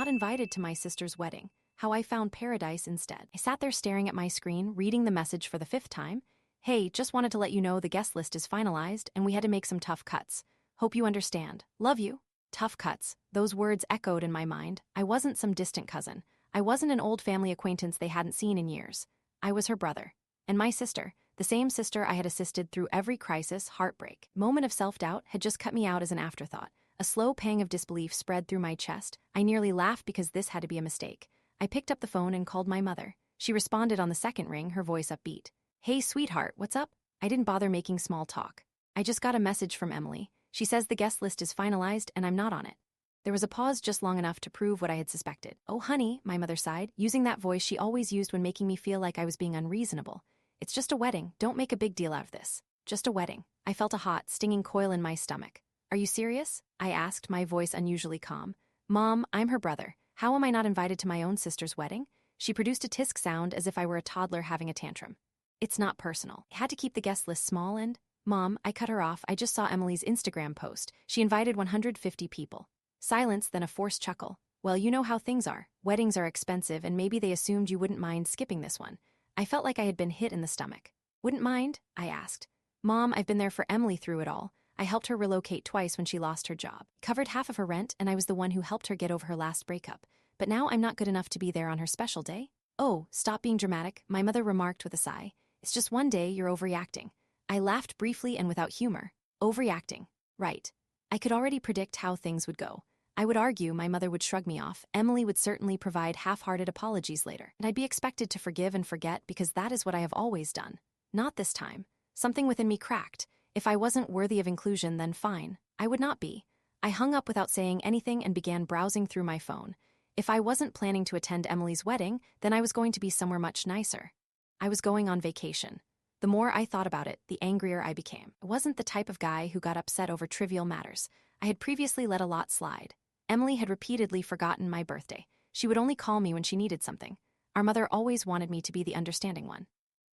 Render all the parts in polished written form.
invited to my sister's wedding, how I found paradise instead. I sat there staring at my screen, reading the message for the 5th time. Hey, just wanted to let you know the guest list is finalized and we had to make some tough cuts. Hope you understand. Love you. Tough cuts. Those words echoed in my mind. I wasn't some distant cousin. I wasn't an old family acquaintance they hadn't seen in years. I was her brother. And my sister, the same sister I had assisted through every crisis, heartbreak, moment of self-doubt, had just cut me out as an afterthought. A slow pang of disbelief spread through my chest. I nearly laughed because this had to be a mistake. I picked up the phone and called my mother. She responded on the second ring, her voice upbeat. Hey, sweetheart, what's up? I didn't bother making small talk. I just got a message from Emily. She says the guest list is finalized and I'm not on it. There was a pause just long enough to prove what I had suspected. Oh, honey, my mother sighed, using that voice she always used when making me feel like I was being unreasonable. It's just a wedding. Don't make a big deal out of this. Just a wedding. I felt a hot, stinging coil in my stomach. Are you serious? I asked, my voice unusually calm. Mom, I'm her brother. How am I not invited to my own sister's wedding? She produced a tisk sound as if I were a toddler having a tantrum. It's not personal. I had to keep the guest list small and... Mom, I cut her off. I just saw Emily's Instagram post. She invited 150 people. Silence, then a forced chuckle. Well, you know how things are. Weddings are expensive and maybe they assumed you wouldn't mind skipping this one. I felt like I had been hit in the stomach. Wouldn't mind? I asked. Mom, I've been there for Emily through it all. I helped her relocate twice when she lost her job. Covered half of her rent and I was the one who helped her get over her last breakup. But now I'm not good enough to be there on her special day? Oh, stop being dramatic, my mother remarked with a sigh. It's just one day, you're overreacting. I laughed briefly and without humor. Overreacting. Right. I could already predict how things would go. I would argue my mother would shrug me off. Emily would certainly provide half-hearted apologies later. And I'd be expected to forgive and forget because that is what I have always done. Not this time. Something within me cracked. If I wasn't worthy of inclusion, then fine. I would not be. I hung up without saying anything and began browsing through my phone. If I wasn't planning to attend Emily's wedding, then I was going to be somewhere much nicer. I was going on vacation. The more I thought about it, the angrier I became. I wasn't the type of guy who got upset over trivial matters. I had previously let a lot slide. Emily had repeatedly forgotten my birthday. She would only call me when she needed something. Our mother always wanted me to be the understanding one.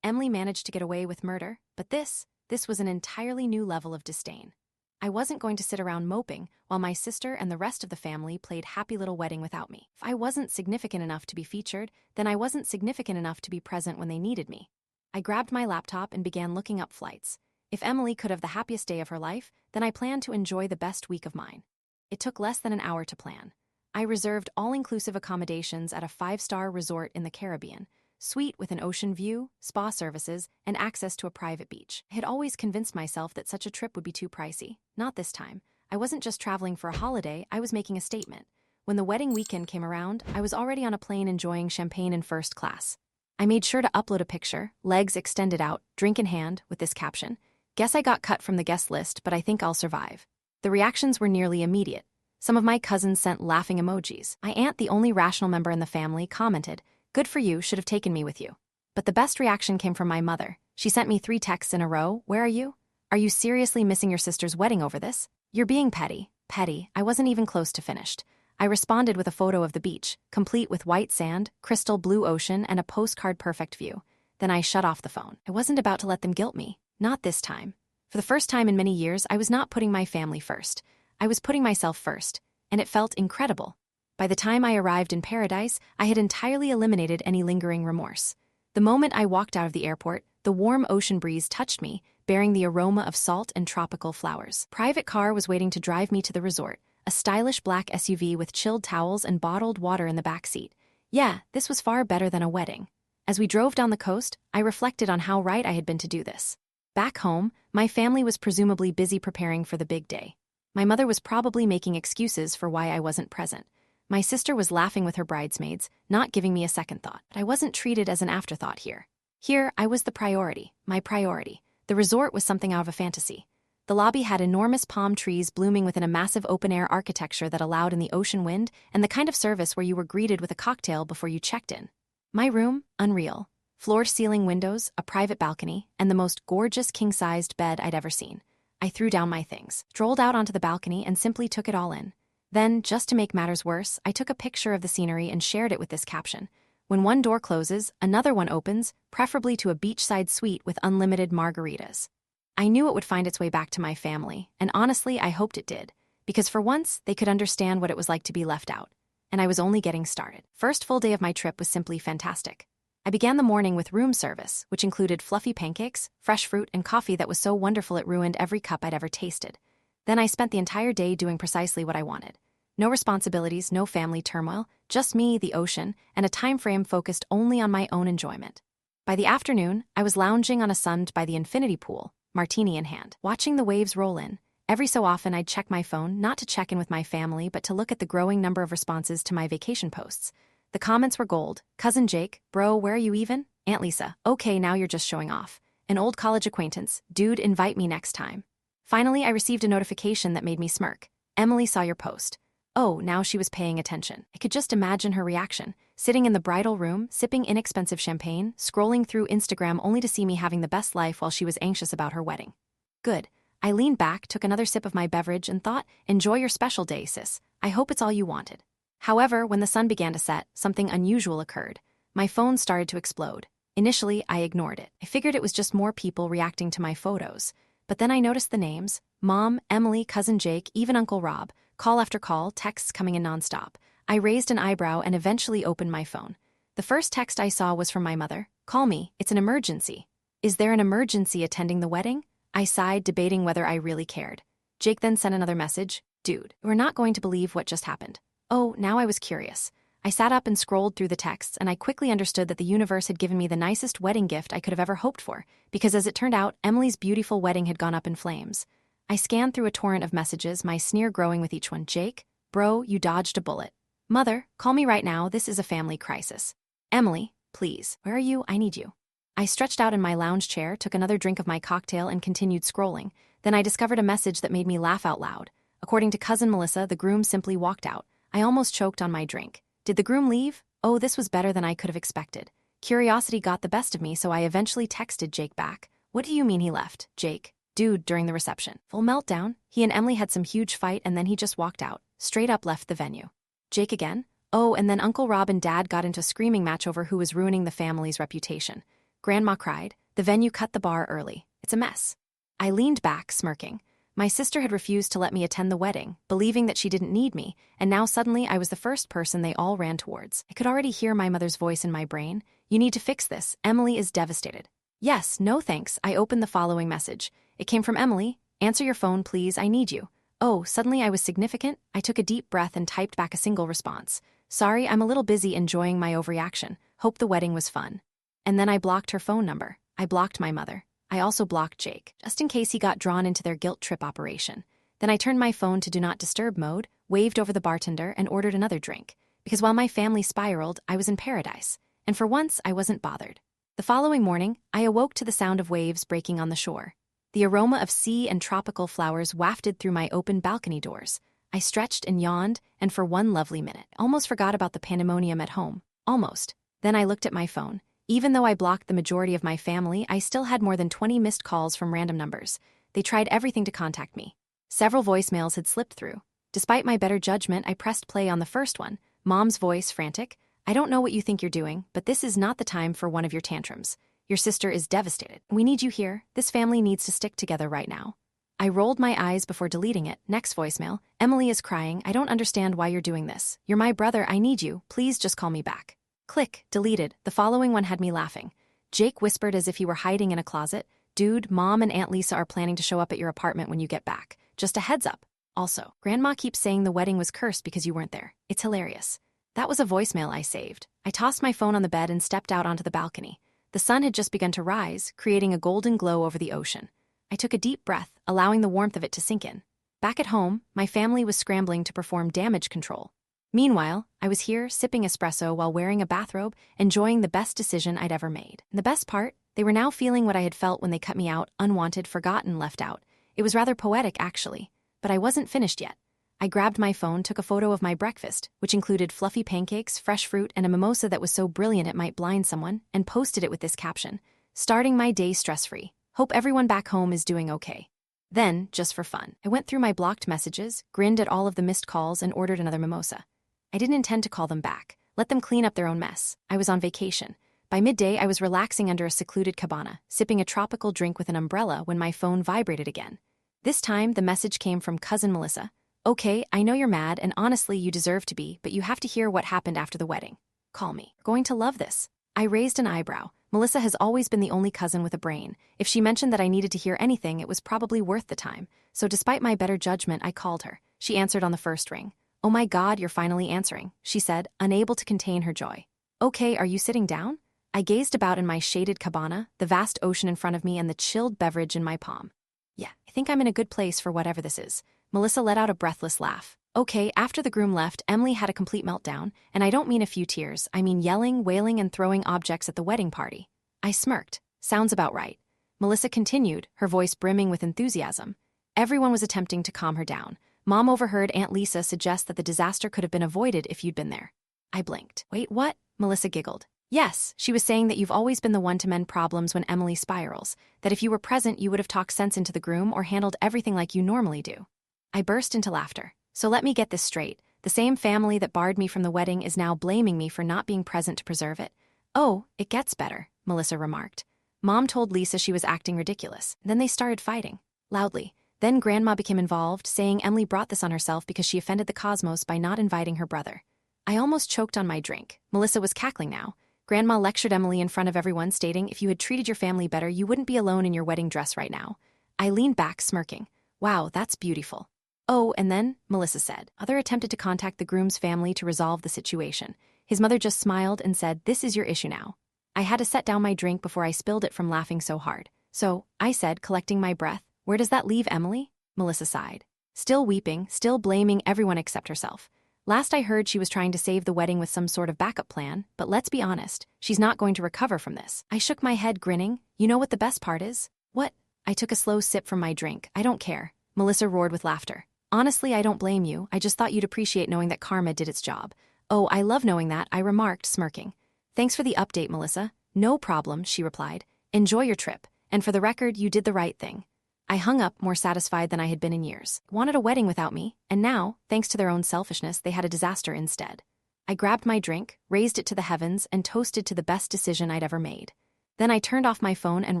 Emily managed to get away with murder, but this was an entirely new level of disdain. I wasn't going to sit around moping while my sister and the rest of the family played happy little wedding without me. If I wasn't significant enough to be featured, then I wasn't significant enough to be present when they needed me. I grabbed my laptop and began looking up flights. If Emily could have the happiest day of her life, then I planned to enjoy the best week of mine. It took less than an hour to plan. I reserved all-inclusive accommodations at a 5-star resort in the Caribbean, suite with an ocean view, spa services, and access to a private beach. I had always convinced myself that such a trip would be too pricey. Not this time. I wasn't just traveling for a holiday, I was making a statement. When the wedding weekend came around, I was already on a plane enjoying champagne in first class. I made sure to upload a picture, legs extended out, drink in hand, with this caption. Guess I got cut from the guest list, but I think I'll survive. The reactions were nearly immediate. Some of my cousins sent laughing emojis. My aunt, the only rational member in the family, commented, "Good for you, should have taken me with you." But the best reaction came from my mother. She sent me 3 texts in a row. Where are you? Are you seriously missing your sister's wedding over this? You're being petty. Petty. I wasn't even close to finished. I responded with a photo of the beach, complete with white sand, crystal blue ocean, and a postcard-perfect view. Then I shut off the phone. I wasn't about to let them guilt me. Not this time. For the first time in many years, I was not putting my family first. I was putting myself first, and it felt incredible. By the time I arrived in paradise, I had entirely eliminated any lingering remorse. The moment I walked out of the airport, the warm ocean breeze touched me, bearing the aroma of salt and tropical flowers. Private car was waiting to drive me to the resort, a stylish black SUV with chilled towels and bottled water in the back seat. Yeah, this was far better than a wedding. As we drove down the coast, I reflected on how right I had been to do this. Back home, my family was presumably busy preparing for the big day. My mother was probably making excuses for why I wasn't present. My sister was laughing with her bridesmaids, not giving me a second thought. But I wasn't treated as an afterthought here. Here, I was the priority, my priority. The resort was something out of a fantasy. The lobby had enormous palm trees blooming within a massive open-air architecture that allowed in the ocean wind and the kind of service where you were greeted with a cocktail before you checked in. My room, unreal. Floor-to-ceiling windows, a private balcony, and the most gorgeous king-sized bed I'd ever seen. I threw down my things, strolled out onto the balcony, and simply took it all in. Then, just to make matters worse, I took a picture of the scenery and shared it with this caption. When one door closes, another one opens, preferably to a beachside suite with unlimited margaritas. I knew it would find its way back to my family, and honestly, I hoped it did, because for once, they could understand what it was like to be left out. and I was only getting started. First full day of my trip was simply fantastic. I began the morning with room service, which included fluffy pancakes, fresh fruit, and coffee that was so wonderful it ruined every cup I'd ever tasted. Then I spent the entire day doing precisely what I wanted. No responsibilities, no family turmoil, just me, the ocean, and a time frame focused only on my own enjoyment. By the afternoon, I was lounging on a sun by the infinity pool, martini in hand, watching the waves roll in. Every so often I'd check my phone, not to check in with my family, but to look at the growing number of responses to my vacation posts. The comments were gold. Cousin Jake, bro, where are you even? Aunt Lisa, okay, now you're just showing off. An old college acquaintance, dude, invite me next time. Finally, I received a notification that made me smirk. Emily saw your post. Oh, now she was paying attention. I could just imagine her reaction, sitting in the bridal room, sipping inexpensive champagne, scrolling through Instagram only to see me having the best life while she was anxious about her wedding. Good. I leaned back, took another sip of my beverage, and thought, enjoy your special day, sis. I hope it's all you wanted. However, when the sun began to set, something unusual occurred. My phone started to explode. Initially, I ignored it. I figured it was just more people reacting to my photos. But then I noticed the names: Mom, Emily, Cousin Jake, even Uncle Rob. Call after call, texts coming in nonstop. I raised an eyebrow and eventually opened my phone. The first text I saw was from my mother. Call me, it's an emergency. Is there an emergency attending the wedding? I sighed, debating whether I really cared. Jake then sent another message. Dude, we're not going to believe what just happened. Oh, now I was curious. I sat up and scrolled through the texts, and I quickly understood that the universe had given me the nicest wedding gift I could have ever hoped for, because as it turned out, Emily's beautiful wedding had gone up in flames. I scanned through a torrent of messages, my sneer growing with each one. Jake, bro, you dodged a bullet. Mother, call me right now, this is a family crisis. Emily, please, where are you? I need you. I stretched out in my lounge chair, took another drink of my cocktail, and continued scrolling. Then I discovered a message that made me laugh out loud. According to Cousin Melissa, the groom simply walked out. I almost choked on my drink. Did the groom leave? Oh, this was better than I could have expected. Curiosity got the best of me, so I eventually texted Jake back. What do you mean he left, Jake? Dude, during the reception. Full meltdown. He and Emily had some huge fight and then he just walked out. Straight up left the venue. Jake again? Oh, and then Uncle Rob and Dad got into a screaming match over who was ruining the family's reputation. Grandma cried. The venue cut the bar early. It's a mess. I leaned back, smirking. My sister had refused to let me attend the wedding, believing that she didn't need me, and now suddenly I was the first person they all ran towards. I could already hear my mother's voice in my brain. You need to fix this. Emily is devastated. Yes, no thanks. I opened the following message. It came from Emily. Answer your phone, please. I need you. Oh, suddenly I was significant. I took a deep breath and typed back a single response. Sorry, I'm a little busy enjoying my overreaction. Hope the wedding was fun. And then I blocked her phone number. I blocked my mother. I also blocked Jake, just in case he got drawn into their guilt trip operation. Then I turned my phone to do not disturb mode, waved over the bartender, and ordered another drink. Because while my family spiraled, I was in paradise. And for once, I wasn't bothered. The following morning, I awoke to the sound of waves breaking on the shore. The aroma of sea and tropical flowers wafted through my open balcony doors. I stretched and yawned, and for one lovely minute, almost forgot about the pandemonium at home. Almost. Then I looked at my phone. Even though I blocked the majority of my family, I still had more than 20 missed calls from random numbers. They tried everything to contact me. Several voicemails had slipped through. Despite my better judgment, I pressed play on the first one. Mom's voice, frantic. I don't know what you think you're doing, but this is not the time for one of your tantrums. Your sister is devastated. We need you here. This family needs to stick together right now. I rolled my eyes before deleting it. Next voicemail. Emily is crying. I don't understand why you're doing this. You're my brother. I need you. Please just call me back. Click. Deleted. The following one had me laughing. Jake whispered as if he were hiding in a closet. Dude, Mom and Aunt Lisa are planning to show up at your apartment when you get back. Just a heads up. Also, Grandma keeps saying the wedding was cursed because you weren't there. It's hilarious. That was a voicemail I saved. I tossed my phone on the bed and stepped out onto the balcony. The sun had just begun to rise, creating a golden glow over the ocean. I took a deep breath, allowing the warmth of it to sink in. Back at home, my family was scrambling to perform damage control. Meanwhile, I was here, sipping espresso while wearing a bathrobe, enjoying the best decision I'd ever made. And the best part, they were now feeling what I had felt when they cut me out, unwanted, forgotten, left out. It was rather poetic, actually. But I wasn't finished yet. I grabbed my phone, took a photo of my breakfast, which included fluffy pancakes, fresh fruit, and a mimosa that was so brilliant it might blind someone, and posted it with this caption: starting my day stress-free. Hope everyone back home is doing okay. Then, just for fun, I went through my blocked messages, grinned at all of the missed calls, and ordered another mimosa. I didn't intend to call them back. Let them clean up their own mess. I was on vacation. By midday, I was relaxing under a secluded cabana, sipping a tropical drink with an umbrella when my phone vibrated again. This time, the message came from Cousin Melissa. Okay, I know you're mad, and honestly, you deserve to be, but you have to hear what happened after the wedding. Call me. You're going to love this. I raised an eyebrow. Melissa has always been the only cousin with a brain. If she mentioned that I needed to hear anything, it was probably worth the time. So despite my better judgment, I called her. She answered on the first ring. Oh my God, you're finally answering, she said, unable to contain her joy. Okay, are you sitting down? I gazed about in my shaded cabana, the vast ocean in front of me and the chilled beverage in my palm. Yeah, I think I'm in a good place for whatever this is. Melissa let out a breathless laugh. Okay, after the groom left, Emily had a complete meltdown, and I don't mean a few tears, I mean yelling, wailing, and throwing objects at the wedding party. I smirked. Sounds about right. Melissa continued, her voice brimming with enthusiasm. Everyone was attempting to calm her down. Mom overheard Aunt Lisa suggest that the disaster could have been avoided if you'd been there. I blinked. Wait, what? Melissa giggled. Yes, she was saying that you've always been the one to mend problems when Emily spirals, that if you were present you would have talked sense into the groom or handled everything like you normally do. I burst into laughter. So let me get this straight. The same family that barred me from the wedding is now blaming me for not being present to preserve it. Oh, it gets better, Melissa remarked. Mom told Lisa she was acting ridiculous. Then they started fighting. Loudly. Then Grandma became involved, saying Emily brought this on herself because she offended the cosmos by not inviting her brother. I almost choked on my drink. Melissa was cackling now. Grandma lectured Emily in front of everyone, stating if you had treated your family better, you wouldn't be alone in your wedding dress right now. I leaned back, smirking. Wow, that's beautiful. Oh, and then, Melissa said, Mother attempted to contact the groom's family to resolve the situation. His mother just smiled and said, this is your issue now. I had to set down my drink before I spilled it from laughing so hard. So, I said, collecting my breath, where does that leave Emily? Melissa sighed. Still weeping, still blaming everyone except herself. Last I heard she was trying to save the wedding with some sort of backup plan, but let's be honest, she's not going to recover from this. I shook my head, grinning. You know what the best part is? What? I took a slow sip from my drink. I don't care. Melissa roared with laughter. Honestly, I don't blame you. I just thought you'd appreciate knowing that karma did its job. Oh, I love knowing that, I remarked, smirking. Thanks for the update, Melissa. No problem, she replied. Enjoy your trip. And for the record, you did the right thing. I hung up, more satisfied than I had been in years. Wanted a wedding without me, and now, thanks to their own selfishness, they had a disaster instead. I grabbed my drink, raised it to the heavens, and toasted to the best decision I'd ever made. Then I turned off my phone and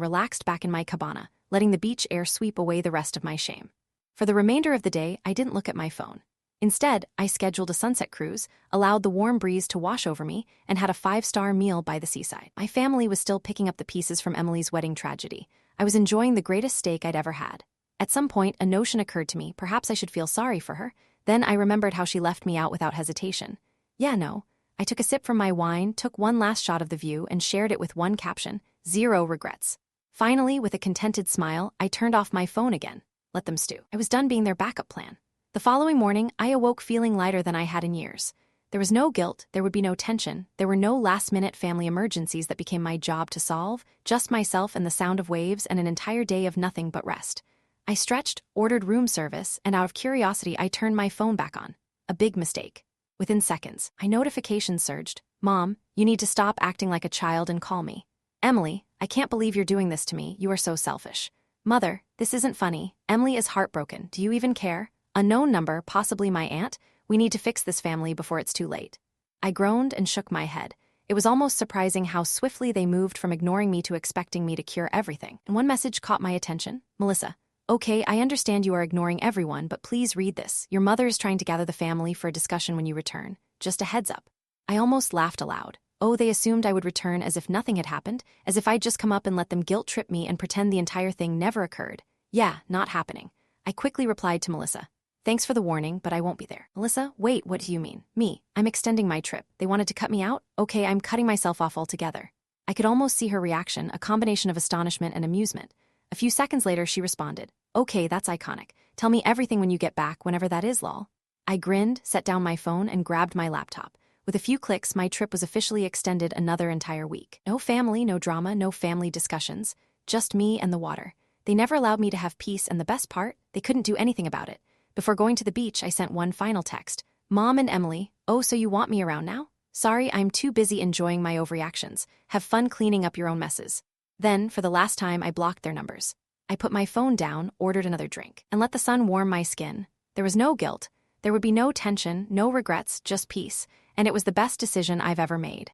relaxed back in my cabana, letting the beach air sweep away the rest of my shame. For the remainder of the day, I didn't look at my phone. Instead, I scheduled a sunset cruise, allowed the warm breeze to wash over me, and had a 5-star meal by the seaside. My family was still picking up the pieces from Emily's wedding tragedy. I was enjoying the greatest steak I'd ever had. At some point, a notion occurred to me, perhaps I should feel sorry for her. Then I remembered how she left me out without hesitation. Yeah, no. I took a sip from my wine, took one last shot of the view, and shared it with one caption, 0 regrets. Finally, with a contented smile, I turned off my phone again. Let them stew. I was done being their backup plan. The following morning, I awoke feeling lighter than I had in years. There was no guilt, there would be no tension, there were no last-minute family emergencies that became my job to solve, just myself and the sound of waves and an entire day of nothing but rest. I stretched, ordered room service, and out of curiosity, I turned my phone back on. A big mistake. Within seconds, my notifications surged. Mom, you need to stop acting like a child and call me. Emily, I can't believe you're doing this to me, you are so selfish. Mother, this isn't funny. Emily is heartbroken. Do you even care? Unknown number, possibly my aunt. We need to fix this family before it's too late. I groaned and shook my head. It was almost surprising how swiftly they moved from ignoring me to expecting me to cure everything. And one message caught my attention. Melissa. Okay, I understand you are ignoring everyone, but please read this. Your mother is trying to gather the family for a discussion when you return. Just a heads up. I almost laughed aloud. Oh, they assumed I would return as if nothing had happened, as if I'd just come up and let them guilt-trip me and pretend the entire thing never occurred. Yeah, not happening. I quickly replied to Melissa. Thanks for the warning, but I won't be there. Melissa, wait, what do you mean? Me. I'm extending my trip. They wanted to cut me out? Okay, I'm cutting myself off altogether. I could almost see her reaction, a combination of astonishment and amusement. A few seconds later, she responded. Okay, that's iconic. Tell me everything when you get back, whenever that is, lol. I grinned, set down my phone, and grabbed my laptop. With a few clicks, my trip was officially extended another entire week. No family, no drama, no family discussions. Just me and the water. They never allowed me to have peace, and the best part, they couldn't do anything about it. Before going to the beach, I sent one final text. Mom and Emily, oh, so you want me around now? Sorry, I'm too busy enjoying my overreactions. Have fun cleaning up your own messes. Then, for the last time, I blocked their numbers. I put my phone down, ordered another drink, and let the sun warm my skin. There was no guilt. There would be no tension, no regrets, just peace. And it was the best decision I've ever made.